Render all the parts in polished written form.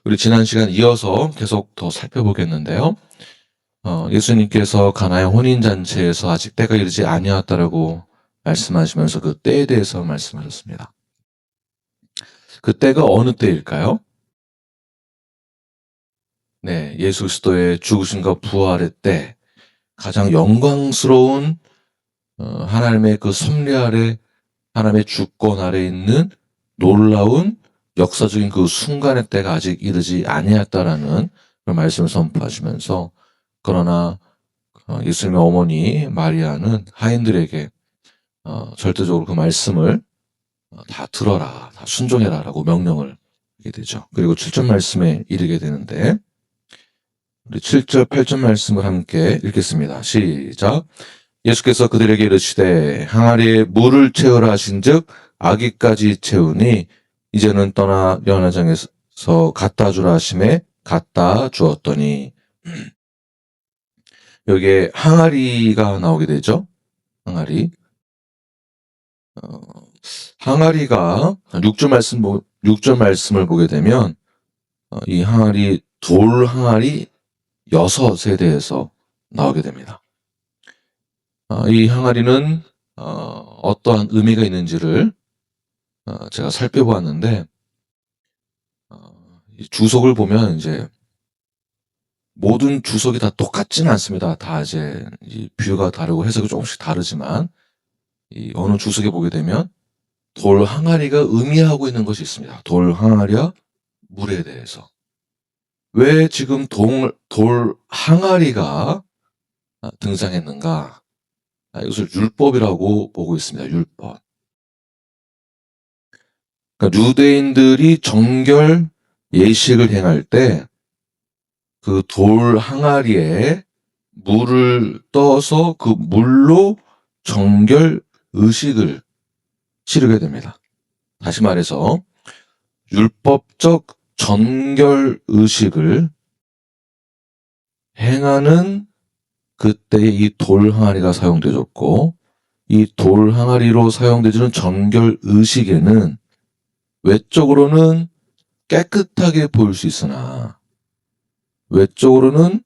우리 지난 시간 이어서 계속 더 살펴보겠는데요. 예수님께서 가나의 혼인잔치에서 아직 때가 이르지 아니었다라고 말씀하시면서 그 때에 대해서 말씀하셨습니다. 그 때가 어느 때일까요? 네, 예수 그리스도의 죽으심과 부활의 때, 가장 영광스러운 하나님의 그 섭리 아래, 하나님의 주권 아래 있는 놀라운 역사적인 그 순간의 때가 아직 이르지 아니었다라는 그런 말씀을 선포하시면서, 그러나 예수님의 어머니 마리아는 하인들에게 절대적으로 그 말씀을 다 들어라, 다 순종해라 라고 명령을 하게 되죠. 그리고 7절 말씀에 이르게 되는데, 우리 7절, 8절 말씀을 함께 읽겠습니다. 시작. 예수께서 그들에게 이르시되 항아리에 물을 채우라 하신즉 아기까지 채우니 이제는 떠나 연회장에서 갖다 주라 하심에 갖다 주었더니, 여기에 항아리가 나오게 되죠. 항아리. 항아리가 6절 말씀을 보게 되면 이 항아리, 돌 항아리 6에 대해서 나오게 됩니다. 이 항아리는 어떠한 의미가 있는지를 제가 살펴보았는데, 이 주석을 보면 이제 모든 주석이 다 똑같지는 않습니다. 다 이제 이 비유가 다르고 해석이 조금씩 다르지만, 이 어느 주석에 보게 되면 돌 항아리가 의미하고 있는 것이 있습니다. 돌 항아리와 물에 대해서. 왜 지금 돌 항아리가 등장했는가? 이것을 율법이라고 보고 있습니다. 율법. 그러니까 유대인들이 정결 예식을 행할 때 그 돌 항아리에 물을 떠서 그 물로 정결 의식을 치르게 됩니다. 다시 말해서 율법적 정결 의식을 행하는 그때의 이 돌 항아리가 사용되었고, 이 돌 항아리로 사용되는 정결 의식에는 외적으로는 깨끗하게 보일 수 있으나 외적으로는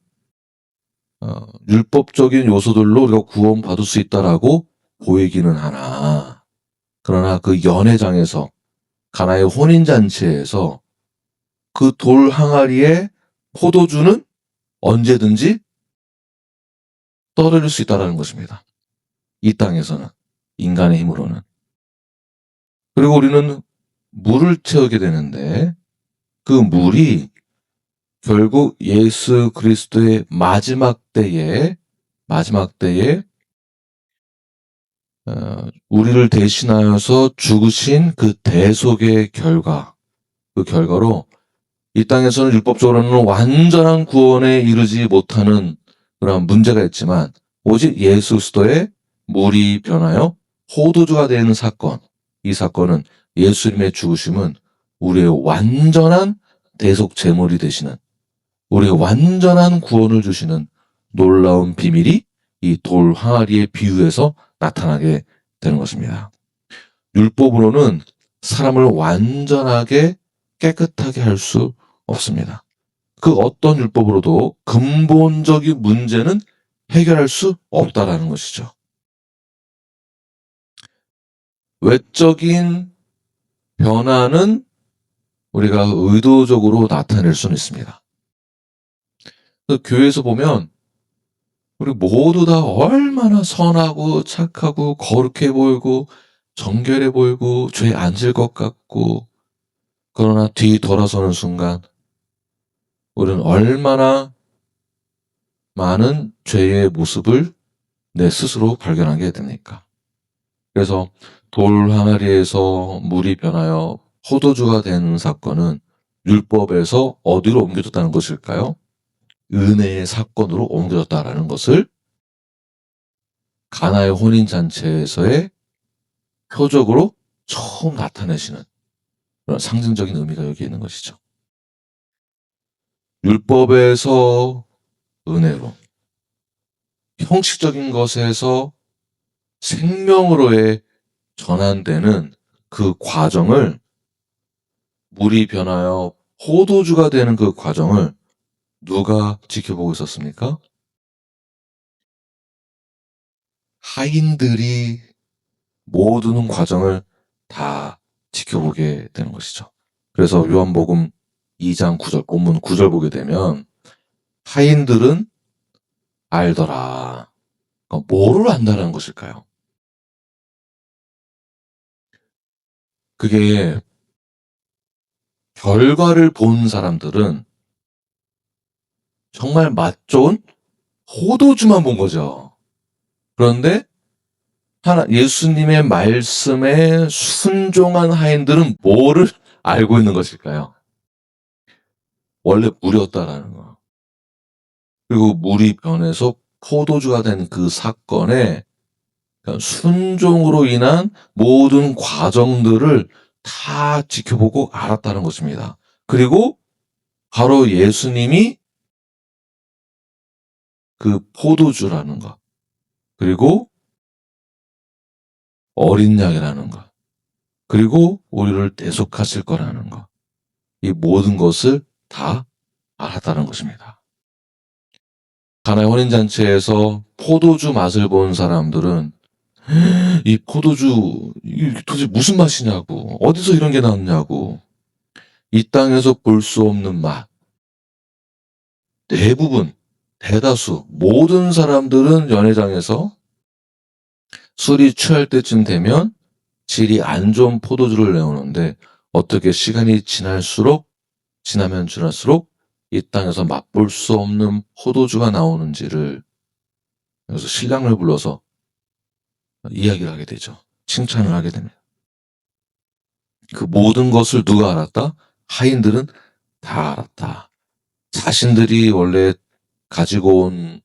율법적인 요소들로 우리가 구원받을 수 있다라고 보이기는 하나, 그러나 그 연회장에서, 가나의 혼인잔치에서 그 돌 항아리에 포도주는 언제든지 떠들일 수 있다는 것입니다. 이 땅에서는, 인간의 힘으로는. 그리고 우리는 물을 채우게 되는데, 그 물이 결국 예수 그리스도의 마지막 때에 우리를 대신하여서 죽으신 그 대속의 결과, 그 결과로 이 땅에서는 율법적으로는 완전한 구원에 이르지 못하는 그런 문제가 있지만, 오직 예수 그리스도의 물이 변하여 포도주가 되는 사건, 이 사건은, 예수님의 죽으심은 우리의 완전한 대속 제물이 되시는, 우리의 완전한 구원을 주시는 놀라운 비밀이 이 돌 항아리의 비유에서 나타나게 되는 것입니다. 율법으로는 사람을 완전하게 깨끗하게 할 수 없습니다. 그 어떤 율법으로도 근본적인 문제는 해결할 수 없다라는 것이죠. 외적인 변화는 우리가 의도적으로 나타낼 수는 있습니다. 교회에서 보면 우리 모두 다 얼마나 선하고 착하고 거룩해 보이고 정결해 보이고 죄 안 질 것 같고, 그러나 뒤 돌아서는 순간 우리는 얼마나 많은 죄의 모습을 내 스스로 발견하게 됩니까? 그래서 돌 항아리에서 물이 변하여 포도주가 된 사건은 율법에서 어디로 옮겨졌다는 것일까요? 은혜의 사건으로 옮겨졌다라는 것을 가나의 혼인잔치에서의 표적으로 처음 나타내시는 그런 상징적인 의미가 여기 있는 것이죠. 율법에서 은혜로, 형식적인 것에서 생명으로의 전환되는 그 과정을 물이 변하여 포도주가 되는 그 과정을 누가 지켜보고 있었습니까? 하인들이 모든 과정을 다 지켜보게 되는 것이죠. 그래서 요한복음 2장 9절 본문 9절 보게 되면 하인들은 알더라. 뭐를 안다는 것일까요? 그게 결과를 본 사람들은 정말 맛 좋은 포도주만 본 거죠. 그런데 예수님의 말씀에 순종한 하인들은 뭐를 알고 있는 것일까요? 원래 물이었다라는 거. 그리고 물이 변해서 포도주가 된 그 사건에 순종으로 인한 모든 과정들을 다 지켜보고 알았다는 것입니다. 그리고 바로 예수님이 그 포도주라는 것, 그리고 어린 양이라는 것, 그리고 우리를 대속하실 거라는 것, 이 모든 것을 다 알았다는 것입니다. 가나의 혼인잔치에서 포도주 맛을 본 사람들은 이 포도주 이게 도대체 무슨 맛이냐고, 어디서 이런 게 나왔냐고, 이 땅에서 볼 수 없는 맛. 대부분, 대다수 모든 사람들은 연회장에서 술이 취할 때쯤 되면 질이 안 좋은 포도주를 내오는데, 어떻게 시간이 지나면 지날수록 이 땅에서 맛볼 수 없는 포도주가 나오는지를, 그래서 신랑을 불러서 이야기를 하게 되죠. 칭찬을 하게 됩니다. 그 모든 것을 누가 알았다? 하인들은 다 알았다. 자신들이 원래 가지고 온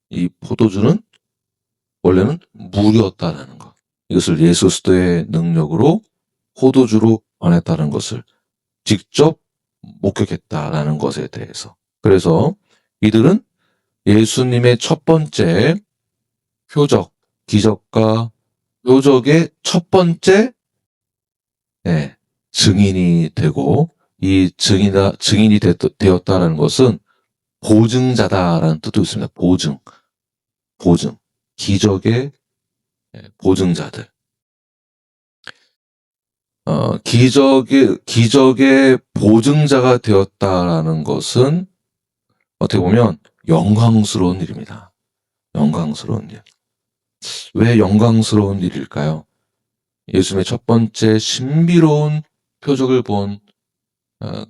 이 포도주는 원래는 물이었다라는 것. 이것을 예수 그리스도의 능력으로 포도주로 변했다는 것을 직접 목격했다라는 것에 대해서. 그래서 이들은 예수님의 첫 번째 표적, 기적과 표적의 첫 번째 증인이 되고, 이 증인이 되었다라는 것은 보증자다라는 뜻도 있습니다. 보증. 기적의 보증자들. 기적의 보증자가 되었다라는 것은 어떻게 보면 영광스러운 일입니다. 영광스러운 일. 왜 영광스러운 일일까요? 예수님의 첫 번째 신비로운 표적을 본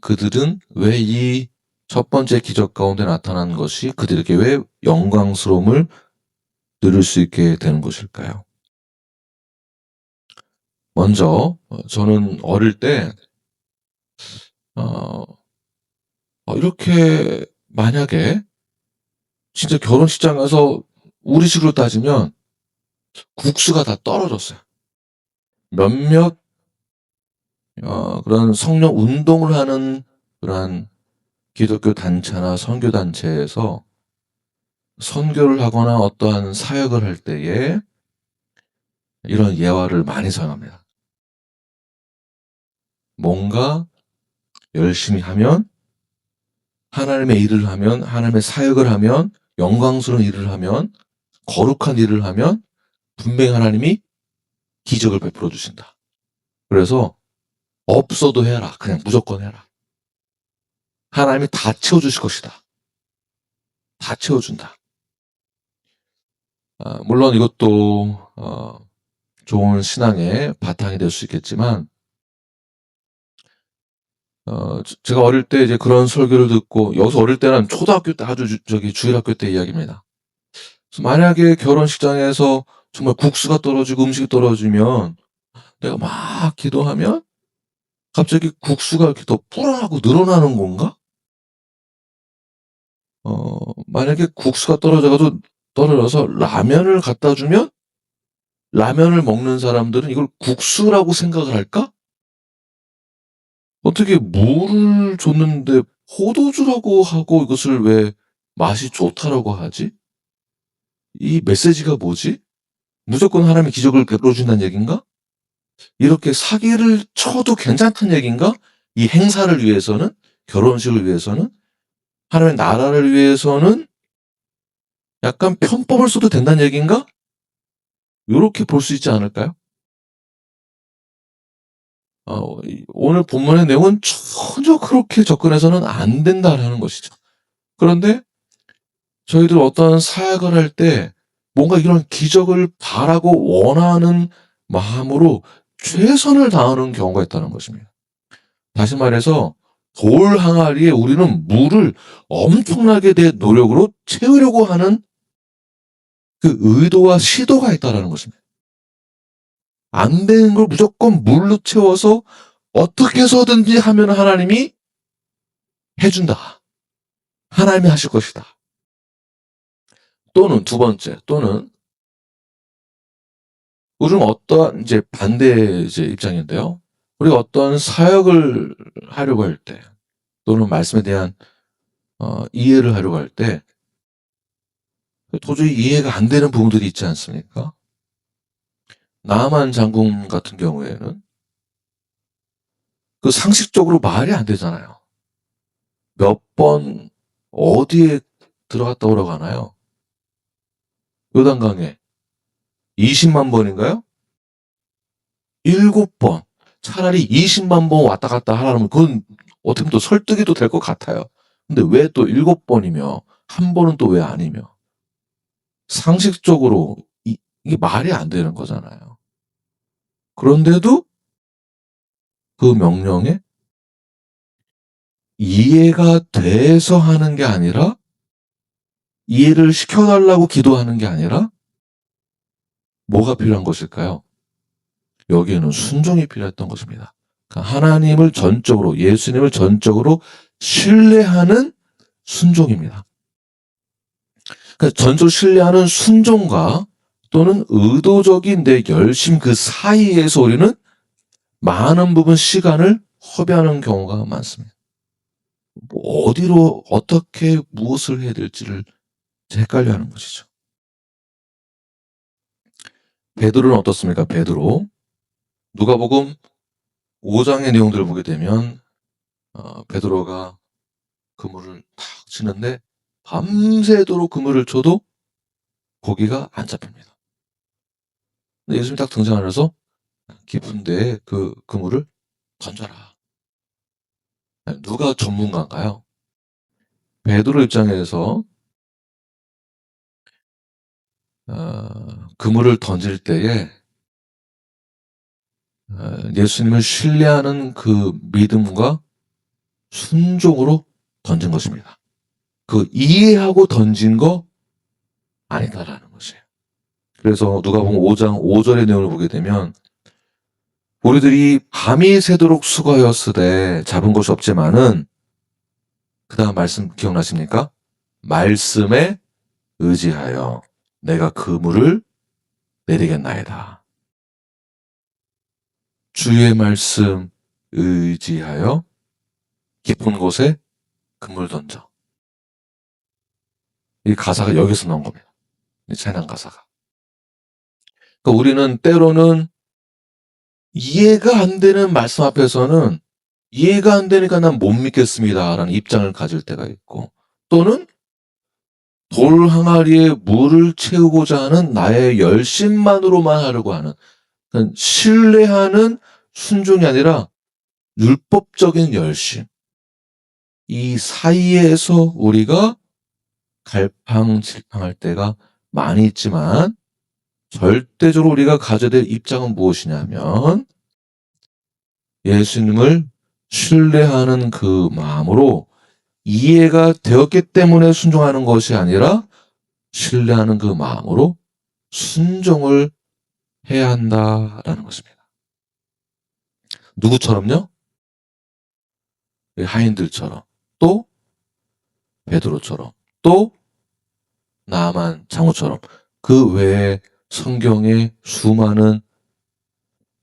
그들은 왜 이 첫 번째 기적 가운데 나타난 것이 그들에게 왜 영광스러움을 누릴 수 있게 되는 것일까요? 먼저 저는 어릴 때 이렇게 만약에 진짜 결혼식장에서 우리식으로 따지면 국수가 다 떨어졌어요. 몇몇 그런 성령 운동을 하는 그런 기독교 단체나 선교 단체에서 선교를 하거나 어떠한 사역을 할 때에 이런 예화를 많이 사용합니다. 뭔가 열심히 하면, 하나님의 일을 하면, 하나님의 사역을 하면, 영광스러운 일을 하면, 거룩한 일을 하면 분명히 하나님이 기적을 베풀어 주신다. 그래서 없어도 해라. 그냥 무조건 해라. 하나님이 다 채워주실 것이다. 다 채워준다. 물론 이것도 좋은 신앙의 바탕이 될 수 있겠지만, 제가 어릴 때 이제 그런 설교를 듣고, 여기서 어릴 때는 초등학교 때 아주 주일학교 때 이야기입니다. 그래서 만약에 결혼식장에서 정말 국수가 떨어지고 음식이 떨어지면 내가 막 기도하면 갑자기 국수가 이렇게 더 불어나고 늘어나는 건가? 만약에 국수가 떨어져서 라면을 갖다 주면 라면을 먹는 사람들은 이걸 국수라고 생각을 할까? 어떻게 물을 줬는데 포도주라고 하고 이것을 왜 맛이 좋다라고 하지? 이 메시지가 뭐지? 무조건 하나님의 기적을 베풀어 준다는 얘기인가? 이렇게 사기를 쳐도 괜찮다는 얘기인가? 이 행사를 위해서는 결혼식을 위해서는, 하나님의 나라를 위해서는 약간 편법을 써도 된다는 얘기인가? 요렇게 볼 수 있지 않을까요? 오늘 본문의 내용은 전혀 그렇게 접근해서는 안 된다라는 것이죠. 그런데 저희들 어떠한 사역을 할 때 뭔가 이런 기적을 바라고 원하는 마음으로 최선을 다하는 경우가 있다는 것입니다. 다시 말해서 돌 항아리에 우리는 물을 엄청나게 내 노력으로 채우려고 하는 그 의도와 시도가 있다는 것입니다. 안 되는 걸 무조건 물로 채워서 어떻게 해서든지 하면 하나님이 해준다. 하나님이 하실 것이다. 또는 두 번째, 또는 우리는 어떠한 이제 반대 이제 입장인데요. 우리가 어떤 사역을 하려고 할 때, 또는 말씀에 대한 이해를 하려고 할 때 도저히 이해가 안 되는 부분들이 있지 않습니까? 나만 장군 같은 경우에는 그 상식적으로 말이 안 되잖아요. 몇 번 어디에 들어갔다 오라고 하나요? 요단강에 20만 번인가요? 7번. 차라리 20만 번 왔다 갔다 하라면 그건 어떻게 보면 또 설득이 또 될 것 같아요. 근데 왜 또 7번이며 한 번은 또 왜 아니며? 상식적으로 이게 말이 안 되는 거잖아요. 그런데도 그 명령에 이해가 돼서 하는 게 아니라, 이해를 시켜달라고 기도하는 게 아니라 뭐가 필요한 것일까요? 여기에는 순종이 필요했던 것입니다. 그러니까 하나님을 전적으로, 예수님을 전적으로 신뢰하는 순종입니다. 그러니까 전적으로 신뢰하는 순종과 또는 의도적인 내 열심 그 사이에서 우리는 많은 부분 시간을 허비하는 경우가 많습니다. 어디로 어떻게 무엇을 해야 될지를 헷갈려하는 것이죠. 베드로는 어떻습니까? 베드로. 누가복음 5장의 내용들을 보게 되면 베드로가 그물을 탁 치는데 밤새도록 그물을 쳐도 고기가 안 잡힙니다. 근데 예수님이 딱 등장을 해서 깊은 데에 그 그물을 던져라. 누가 전문가인가요? 베드로 입장에서 그물을 던질 때에 예수님을 신뢰하는 그 믿음과 순종으로 던진 것입니다. 그 이해하고 던진 거 아니다라는 것이에요. 그래서 누가복음 5장 5절의 내용을 보게 되면 우리들이 밤이 새도록 수고하였으되 잡은 것이 없지만은, 그 다음 말씀 기억나십니까? 말씀에 의지하여 내가 그물을 내리겠나이다. 주의 말씀 의지하여 깊은 곳에 그물 던져. 이 가사가 여기서 나온 겁니다. 이 찬양 가사가. 그러니까 우리는 때로는 이해가 안 되는 말씀 앞에서는 이해가 안 되니까 난 못 믿겠습니다라는 입장을 가질 때가 있고, 또는 돌 항아리에 물을 채우고자 하는 나의 열심만으로만 하려고 하는, 그러니까 신뢰하는 순종이 아니라 율법적인 열심, 이 사이에서 우리가 갈팡질팡할 때가 많이 있지만, 절대적으로 우리가 가져야 될 입장은 무엇이냐면 예수님을 신뢰하는 그 마음으로 이해가 되었기 때문에 순종하는 것이 아니라 신뢰하는 그 마음으로 순종을 해야 한다라는 것입니다. 누구처럼요? 하인들처럼, 또 베드로처럼, 또 나아만 장로처럼, 그 외에 성경에 수많은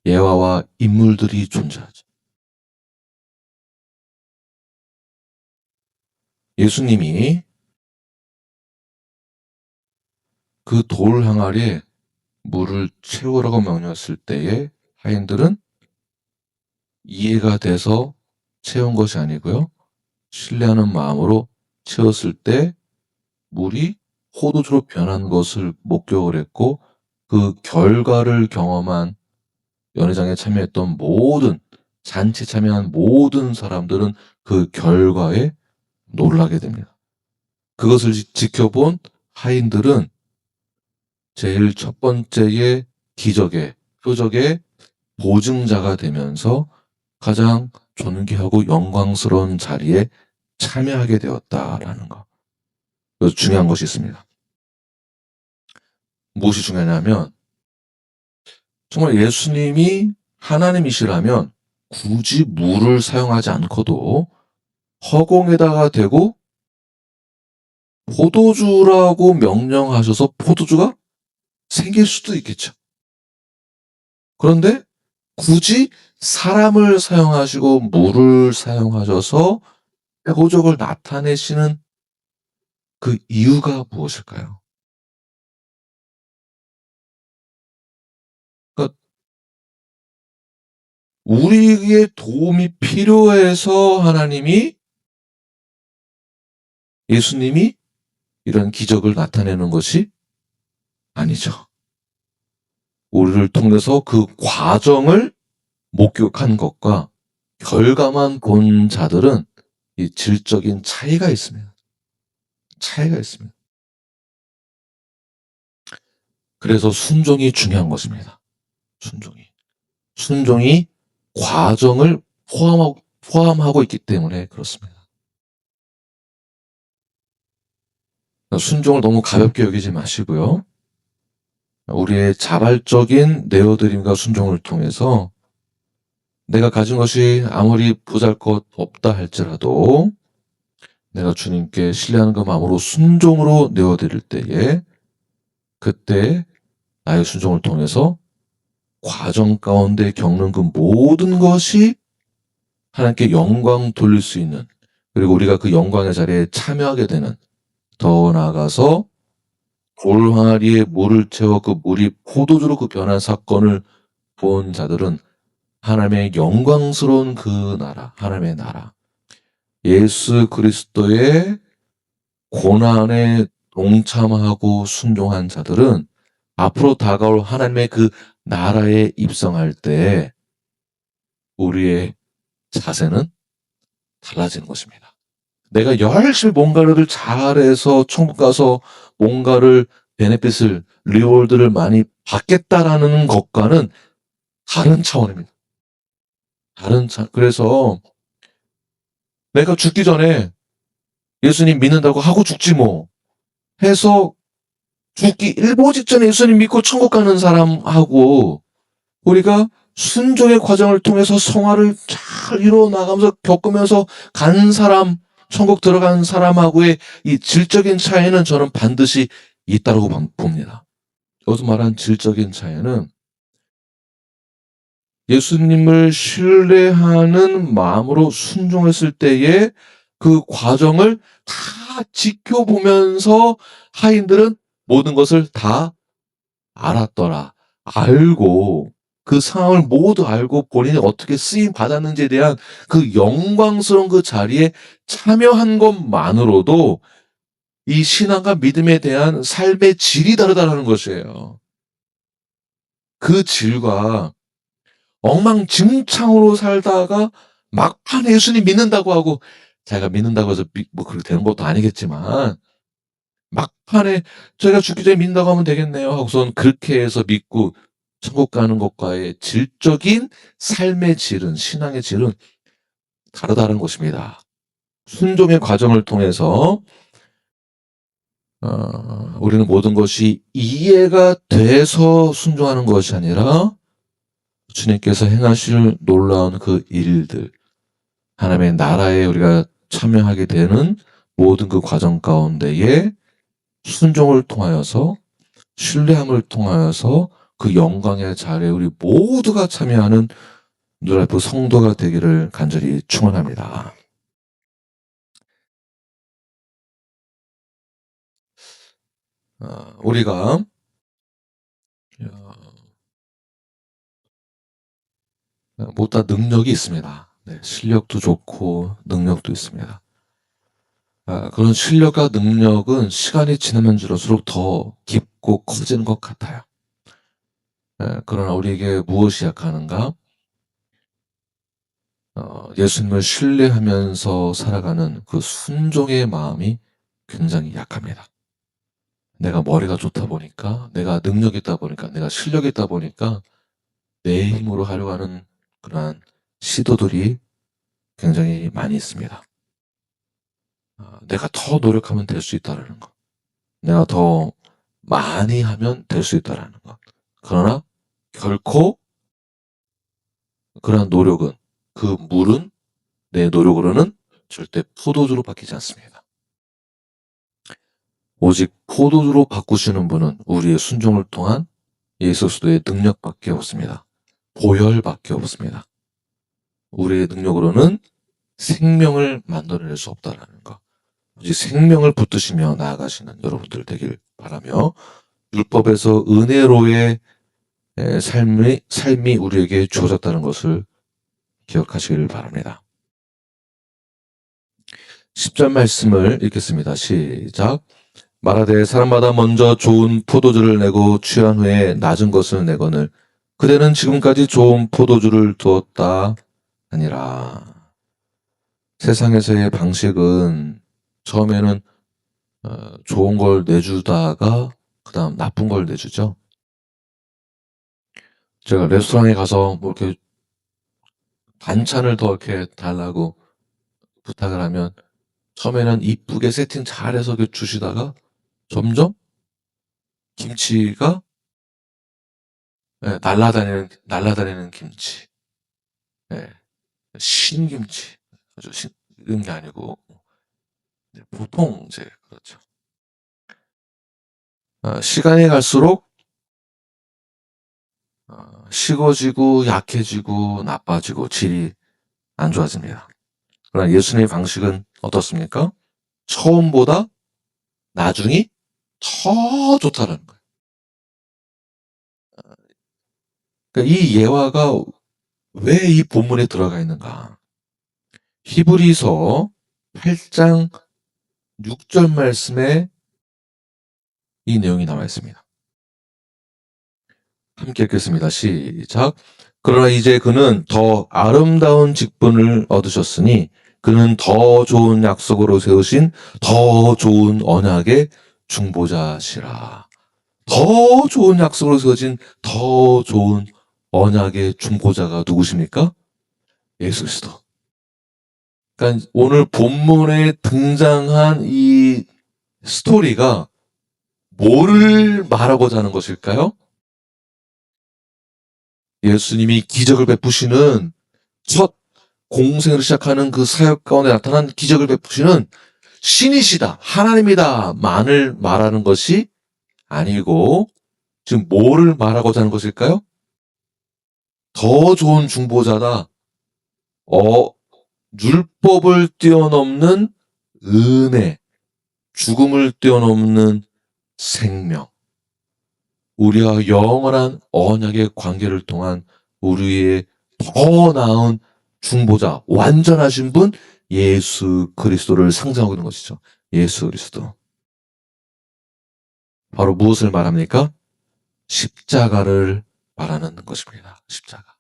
예화와 인물들이 존재하죠. 예수님이 그 돌 항아리에 물을 채우라고 명령했을 때에 하인들은 이해가 돼서 채운 것이 아니고요, 신뢰하는 마음으로 채웠을 때 물이 포도주로 변한 것을 목격을 했고, 그 결과를 경험한 연회장에 참여했던 모든, 잔치에 참여한 모든 사람들은 그 결과에 놀라게 됩니다. 그것을 지켜본 하인들은 제일 첫 번째의 기적의, 표적의 보증자가 되면서 가장 존귀하고 영광스러운 자리에 참여하게 되었다라는 것. 그래서 중요한 것이 있습니다. 무엇이 중요하냐면, 정말 예수님이 하나님이시라면 굳이 물을 사용하지 않고도 허공에다가 대고 포도주라고 명령하셔서 포도주가 생길 수도 있겠죠. 그런데 굳이 사람을 사용하시고 물을 사용하셔서 표적을 나타내시는 그 이유가 무엇일까요? 그러니까 우리에게 도움이 필요해서 예수님이 이런 기적을 나타내는 것이 아니죠. 우리를 통해서 그 과정을 목격한 것과 결과만 본 자들은 이 질적인 차이가 있습니다. 차이가 있습니다. 그래서 순종이 중요한 것입니다. 순종이. 순종이 과정을 포함하고 있기 때문에 그렇습니다. 순종을 너무 가볍게 여기지 마시고요. 우리의 자발적인 내어드림과 순종을 통해서 내가 가진 것이 아무리 보잘것 없다 할지라도 내가 주님께 신뢰하는 그 마음으로 순종으로 내어드릴 때에, 그때 나의 순종을 통해서 과정 가운데 겪는 그 모든 것이 하나님께 영광 돌릴 수 있는, 그리고 우리가 그 영광의 자리에 참여하게 되는, 더 나아가서 돌 항아리에 물을 채워 그 물이 포도주로 그 변한 사건을 본 자들은 하나님의 영광스러운 그 나라, 하나님의 나라, 예수 그리스도의 고난에 동참하고 순종한 자들은 앞으로 다가올 하나님의 그 나라에 입성할 때 우리의 자세는 달라지는 것입니다. 내가 열심히 뭔가를 잘해서 천국 가서 뭔가를 베네핏을, 리워드를 많이 받겠다라는 것과는 다른 차원입니다. 그래서 내가 죽기 전에 예수님 믿는다고 하고 죽지 뭐 해서 죽기 일보 직전에 예수님 믿고 천국 가는 사람하고, 우리가 순종의 과정을 통해서 성화를 잘 이루어 나가면서 겪으면서 간 사람, 천국 들어간 사람하고의 이 질적인 차이는 저는 반드시 있다고 봅니다. 여기서 말한 질적인 차이는 예수님을 신뢰하는 마음으로 순종했을 때의 그 과정을 다 지켜보면서 하인들은 모든 것을 다 알았더라. 알고, 그 상황을 모두 알고 본인이 어떻게 쓰임 받았는지에 대한 그 영광스러운 그 자리에 참여한 것만으로도 이 신앙과 믿음에 대한 삶의 질이 다르다는 것이에요. 그 질과 엉망진창으로 살다가 막판에 예수님 믿는다고 하고, 자기가 믿는다고 해서 뭐 그렇게 되는 것도 아니겠지만, 막판에 저희가 죽기 전에 믿는다고 하면 되겠네요 하고선 그렇게 해서 믿고 천국 가는 것과의 질적인 삶의 질은, 신앙의 질은 다르다는 것입니다. 순종의 과정을 통해서 우리는 모든 것이 이해가 돼서 순종하는 것이 아니라 주님께서 행하실 놀라운 그 일들, 하나님의 나라에 우리가 참여하게 되는 모든 그 과정 가운데에 순종을 통하여서, 신뢰함을 통하여서 그 영광의 자리에 우리 모두가 참여하는 눈앞의 성도가 되기를 간절히 축원합니다. 우리가 모두 다 능력이 있습니다. 네, 실력도 좋고 능력도 있습니다. 그런 실력과 능력은 시간이 지나면 지날수록 더 깊고 커지는 것 같아요. 그러나 우리에게 무엇이 약하는가? 예수님을 신뢰하면서 살아가는 그 순종의 마음이 굉장히 약합니다. 내가 머리가 좋다 보니까, 내가 능력이 있다 보니까, 내가 실력이 있다 보니까 내 힘으로 하려고 하는 그러한 시도들이 굉장히 많이 있습니다. 내가 더 노력하면 될 수 있다라는 것. 내가 더 많이 하면 될 수 있다라는 것. 그러나 결코 그러한 노력은, 그 물은 내 노력으로는 절대 포도주로 바뀌지 않습니다. 오직 포도주로 바꾸시는 분은 우리의 순종을 통한 예수 그리스도의 능력밖에 없습니다. 보혈밖에 없습니다. 우리의 능력으로는 생명을 만들어낼 수 없다라는 것. 오직 생명을 붙드시며 나아가시는 여러분들 되길 바라며, 율법에서 은혜로의 삶이 우리에게 주어졌다는 것을 기억하시길 바랍니다. 10절 말씀을 읽겠습니다. 시작. 말하되 사람마다 먼저 좋은 포도주를 내고 취한 후에 낮은 것을 내거늘 그대는 지금까지 좋은 포도주를 두었다 아니라. 세상에서의 방식은 처음에는 좋은 걸 내주다가 그 다음 나쁜 걸 내주죠. 제가 레스토랑에 가서 뭐 이렇게 반찬을 더 이렇게 달라고 부탁을 하면 처음에는 이쁘게 세팅 잘해서 주시다가 점점 김치가 날라다니는 김치, 예, 신김치, 아주 이런 게 아니고 보통 이제 그렇죠. 시간이 갈수록 식어지고 약해지고 나빠지고 질이 안 좋아집니다. 그러나 예수님의 방식은 어떻습니까? 처음보다 나중이 더 좋다는 거예요. 그러니까 이 예화가 왜 이 본문에 들어가 있는가? 히브리서 8장 6절 말씀에 이 내용이 나와 있습니다. 함께 읽겠습니다. 시작. 그러나 이제 그는 더 아름다운 직분을 얻으셨으니 그는 더 좋은 약속으로 세우신 더 좋은 언약의 중보자시라. 더 좋은 약속으로 세워진 더 좋은 언약의 중보자가 누구십니까? 예수 그리스도. 그러니까 오늘 본문에 등장한 이 스토리가 뭐를 말하고자 하는 것일까요? 예수님이 기적을 베푸시는 첫 공생을 시작하는 그 사역 가운데 나타난 기적을 베푸시는 신이시다, 하나님이다 만을 말하는 것이 아니고 지금 뭐를 말하고자 하는 것일까요? 더 좋은 중보자다. 율법을 뛰어넘는 은혜, 죽음을 뛰어넘는 생명, 우리와 영원한 언약의 관계를 통한 우리의 더 나은 중보자, 완전하신 분 예수 그리스도를 상징하고 있는 것이죠. 예수 그리스도. 바로 무엇을 말합니까? 십자가를 말하는 것입니다. 십자가.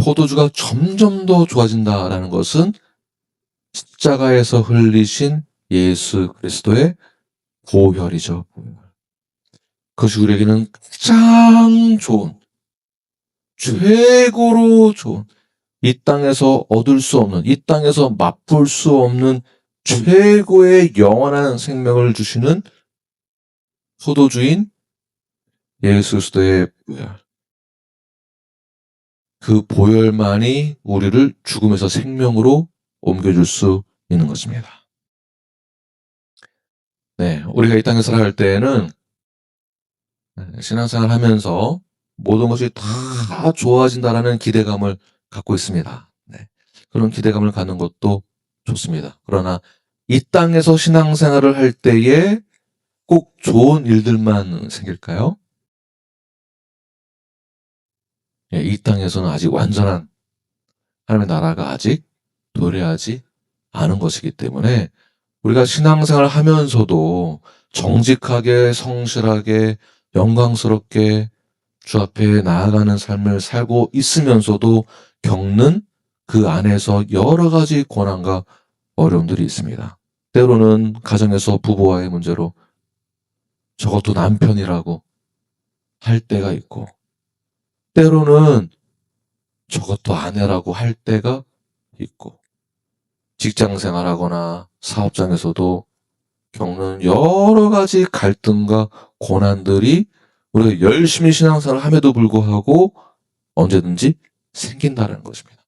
포도주가 점점 더 좋아진다라는 것은 십자가에서 흘리신 예수 그리스도의 보혈이죠. 그것이 우리에게는 가장 좋은, 최고로 좋은, 이 땅에서 얻을 수 없는, 이 땅에서 맛볼 수 없는 최고의 영원한 생명을 주시는 포도주인 예수 그리스도의 보혈. 그 보혈만이 우리를 죽음에서 생명으로 옮겨줄 수 있는 것입니다. 네, 우리가 이 땅에 살아갈 때에는 신앙생활 하면서 모든 것이 다 좋아진다라는 기대감을 갖고 있습니다. 네, 그런 기대감을 갖는 것도 좋습니다. 그러나 이 땅에서 신앙생활을 할 때에 꼭 좋은 일들만 생길까요? 이 땅에서는 아직 완전한 하나님의 나라가 아직 도래하지 않은 것이기 때문에 우리가 신앙생활을 하면서도 정직하게, 성실하게, 영광스럽게 주 앞에 나아가는 삶을 살고 있으면서도 겪는 그 안에서 여러 가지 고난과 어려움들이 있습니다. 때로는 가정에서 부부와의 문제로 저것도 남편이라고 할 때가 있고, 때로는 저것도 아내라고 할 때가 있고, 직장 생활하거나 사업장에서도 겪는 여러 가지 갈등과 고난들이 우리가 열심히 신앙생활을 함에도 불구하고 언제든지 생긴다는 것입니다.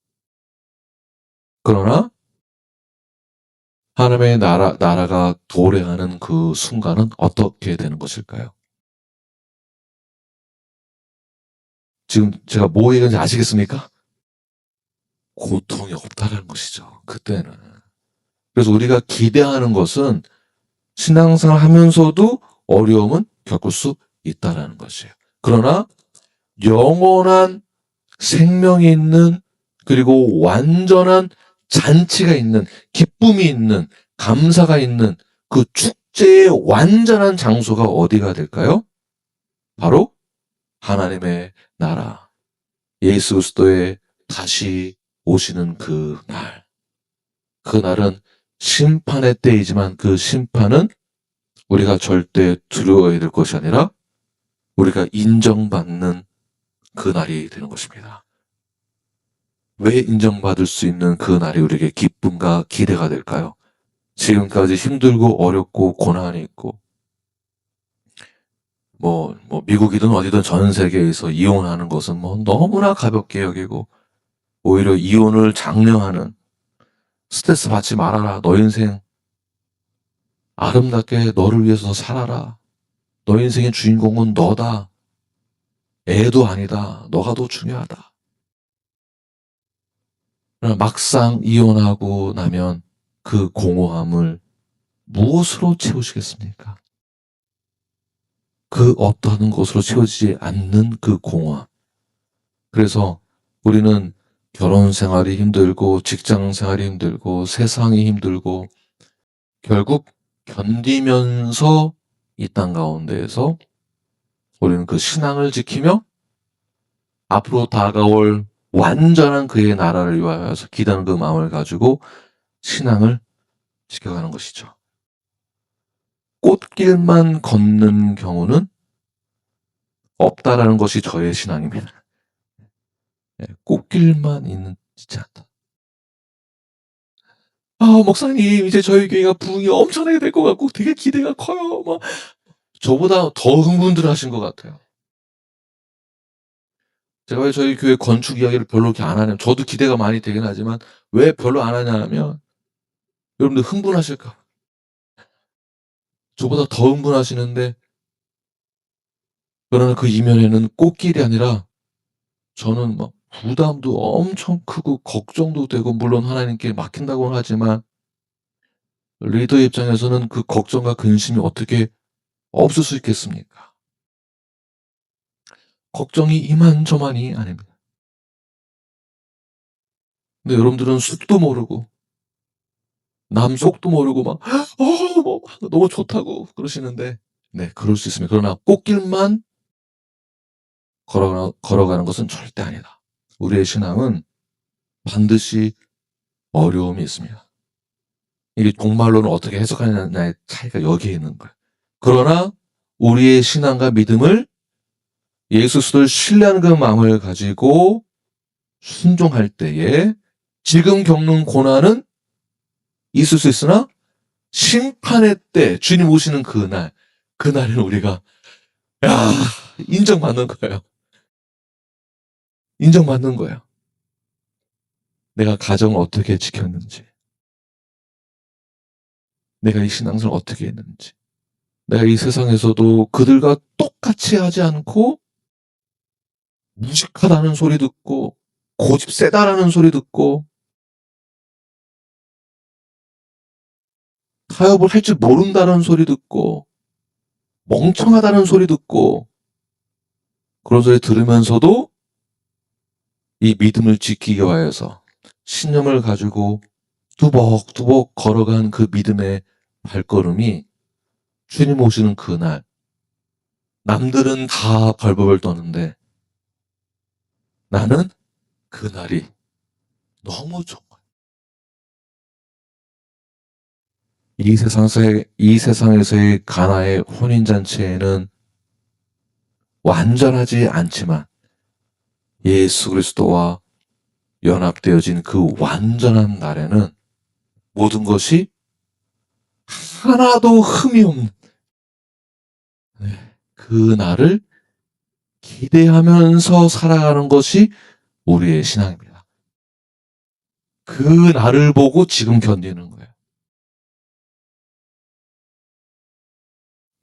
그러나 하나님의 나라가 도래하는 그 순간은 어떻게 되는 것일까요? 지금 제가 뭐 얘기하는지 아시겠습니까? 고통이 없다는 것이죠. 그때는. 그래서 우리가 기대하는 것은 신앙생활 하면서도 어려움은 겪을 수 있다는 것이에요. 그러나 영원한 생명이 있는, 그리고 완전한 잔치가 있는, 기쁨이 있는, 감사가 있는 그 축제의 완전한 장소가 어디가 될까요? 바로 하나님의 나라, 예수 그리스도의 다시 오시는 그 날. 그 날은 심판의 때이지만 그 심판은 우리가 절대 두려워해야 될 것이 아니라 우리가 인정받는 그 날이 되는 것입니다. 왜 인정받을 수 있는 그 날이 우리에게 기쁨과 기대가 될까요? 지금까지 힘들고 어렵고 고난이 있고, 미국이든 어디든 전 세계에서 이혼하는 것은 너무나 가볍게 여기고, 오히려 이혼을 장려하는, 스트레스 받지 말아라. 너 인생 아름답게 너를 위해서 살아라. 너 인생의 주인공은 너다. 애도 아니다. 너가 더 중요하다. 그러나 막상 이혼하고 나면 그 공허함을 무엇으로 채우시겠습니까? 그 어떠한 것으로 채워지지 않는 그 공허함. 그래서 우리는 결혼 생활이 힘들고, 직장 생활이 힘들고, 세상이 힘들고, 결국 견디면서 이 땅 가운데에서 우리는 그 신앙을 지키며 앞으로 다가올 완전한 그의 나라를 위하여서 기다리는 그 마음을 가지고 신앙을 지켜가는 것이죠. 꽃길만 걷는 경우는 없다라는 것이 저의 신앙입니다. 꽃길만 있지 않다. 목사님, 이제 저희 교회가 부흥이 엄청나게 될 것 같고 되게 기대가 커요. 저보다 더 흥분들 하신 것 같아요. 제가 왜 저희 교회 건축 이야기를 별로 이렇게 안 하냐면, 저도 기대가 많이 되긴 하지만 왜 별로 안 하냐면 여러분들 흥분하실까 봐. 저보다 더 흥분하시는데, 그러나 그 이면에는 꽃길이 아니라 저는 부담도 엄청 크고 걱정도 되고, 물론 하나님께 맡긴다고는 하지만 리더 입장에서는 그 걱정과 근심이 어떻게 없을 수 있겠습니까? 걱정이 이만저만이 아닙니다. 근데 여러분들은 숲도 모르고 남 속도 모르고 너무 좋다고 그러시는데, 네, 그럴 수 있습니다. 그러나 꽃길만 걸어가는 것은 절대 아니다. 우리의 신앙은 반드시 어려움이 있습니다. 이게 종말론을 어떻게 해석하느냐의 차이가 여기에 있는 거예요. 그러나 우리의 신앙과 믿음을, 예수 그리스도를 신뢰하는 그 마음을 가지고 순종할 때에 지금 겪는 고난은 있을 수 있으나 심판의 때, 주님 오시는 그날에는 우리가 인정받는 거예요. 인정받는 거예요. 내가 가정을 어떻게 지켰는지, 내가 이 신앙생활을 어떻게 했는지, 내가 이 세상에서도 그들과 똑같이 하지 않고 무식하다는 소리 듣고, 고집 세다라는 소리 듣고, 타협을 할 줄 모른다는 소리 듣고, 멍청하다는 소리 듣고, 그런 소리 들으면서도 이 믿음을 지키기 위하여서 신념을 가지고 뚜벅뚜벅 걸어간 그 믿음의 발걸음이 주님 오시는 그날, 남들은 다 벌벌 떠는데 나는 그날이 너무 좋아요. 이 세상에서의 가나의 혼인잔치에는 완전하지 않지만 예수 그리스도와 연합되어진 그 완전한 날에는 모든 것이 하나도 흠이 없는 그 날을 기대하면서 살아가는 것이 우리의 신앙입니다. 그 날을 보고 지금 견디는 거예요.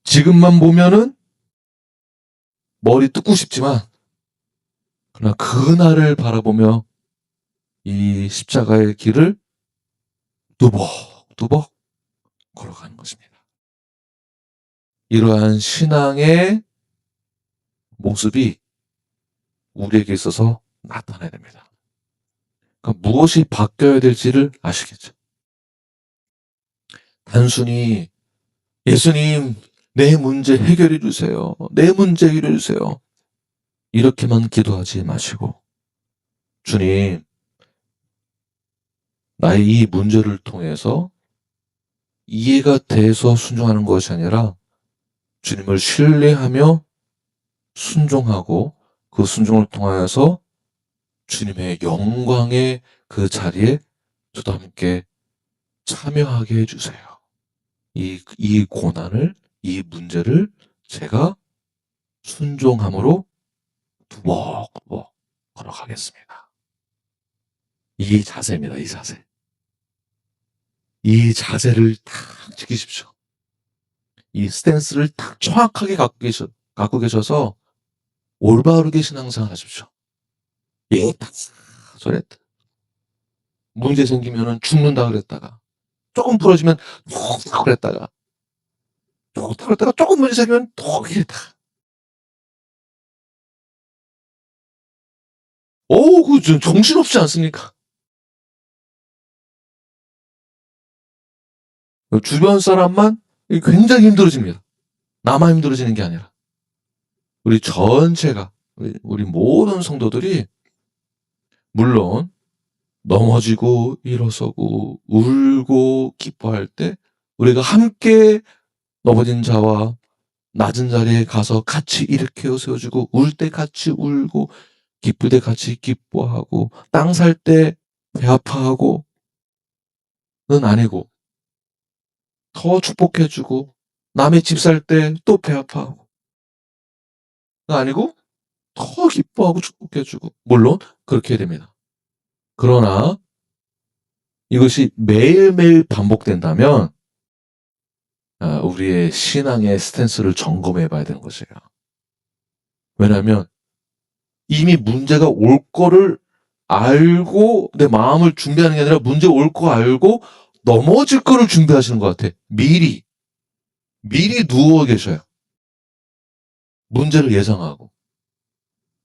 지금만 보면은 머리 뜯고 싶지만 그러나 그 날을 바라보며 이 십자가의 길을 뚜벅뚜벅 걸어가는 것입니다. 이러한 신앙의 모습이 우리에게 있어서 나타나야 됩니다. 그러니까 무엇이 바뀌어야 될지를 아시겠죠? 단순히 예수님 내 문제 해결해 주세요. 내 문제 해결해 주세요. 이렇게만 기도하지 마시고 주님 나의 이 문제를 통해서 이해가 돼서 순종하는 것이 아니라 주님을 신뢰하며 순종하고 그 순종을 통하여서 주님의 영광의 그 자리에 저도 함께 참여하게 해주세요. 이 고난을, 이 문제를 제가 순종함으로 두벅두벅 걸어가겠습니다. 이 자세입니다, 이 자세. 이 자세를 딱 지키십시오. 이 스탠스를 딱 정확하게 갖고 계셔서 올바르게 신앙생활 하십시오. 예, 딱 소리했다. 문제 생기면은 죽는다 그랬다가 조금 풀어지면 톡 그랬다가 톡 그랬다가 조금 문제 생기면 톡 이랬다가 그 정신없지 않습니까? 주변 사람만 굉장히 힘들어집니다. 나만 힘들어지는 게 아니라 우리 전체가 우리 모든 성도들이 물론 넘어지고 일어서고 울고 기뻐할 때 우리가 함께 넘어진 자와 낮은 자리에 가서 같이 일으켜 세워주고 울 때 같이 울고 기쁠 때 같이 기뻐하고 땅 살 때 배 아파하고는 아니고 더 축복해주고 남의 집 살 때 또 배 아파하고 아니고 더 기뻐하고 축복해주고 물론 그렇게 해야 됩니다. 그러나 이것이 매일매일 반복된다면 우리의 신앙의 스탠스를 점검해 봐야 되는 것이에요. 왜냐하면 이미 문제가 올 거를 알고 내 마음을 준비하는 게 아니라 문제 올 거 알고 넘어질 거를 준비하시는 것 같아. 미리 누워 계셔요. 문제를 예상하고.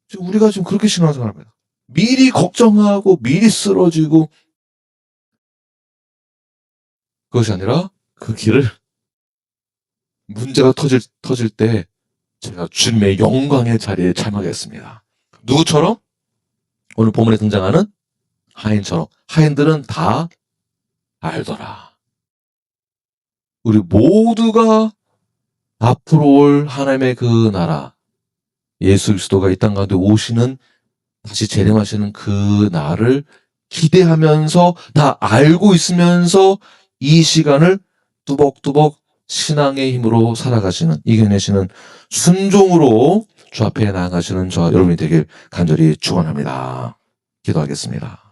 지금 우리가 지금 그렇게 신앙생활합니다. 미리 걱정하고 미리 쓰러지고 그것이 아니라 그 길을 문제가 터질 때 제가 주님의 영광의 자리에 참여하겠습니다. 누구처럼? 오늘 본문에 등장하는 하인처럼. 하인들은 다 알더라. 우리 모두가 앞으로 올 하나님의 그 나라, 예수 그리스도가 이 땅 가운데 오시는 다시 재림하시는 그 날을 기대하면서 다 알고 있으면서 이 시간을 뚜벅뚜벅 신앙의 힘으로 살아가시는, 이겨내시는 순종으로 주 앞에 나아가시는 저 여러분이 되길 간절히 축원합니다. 기도하겠습니다.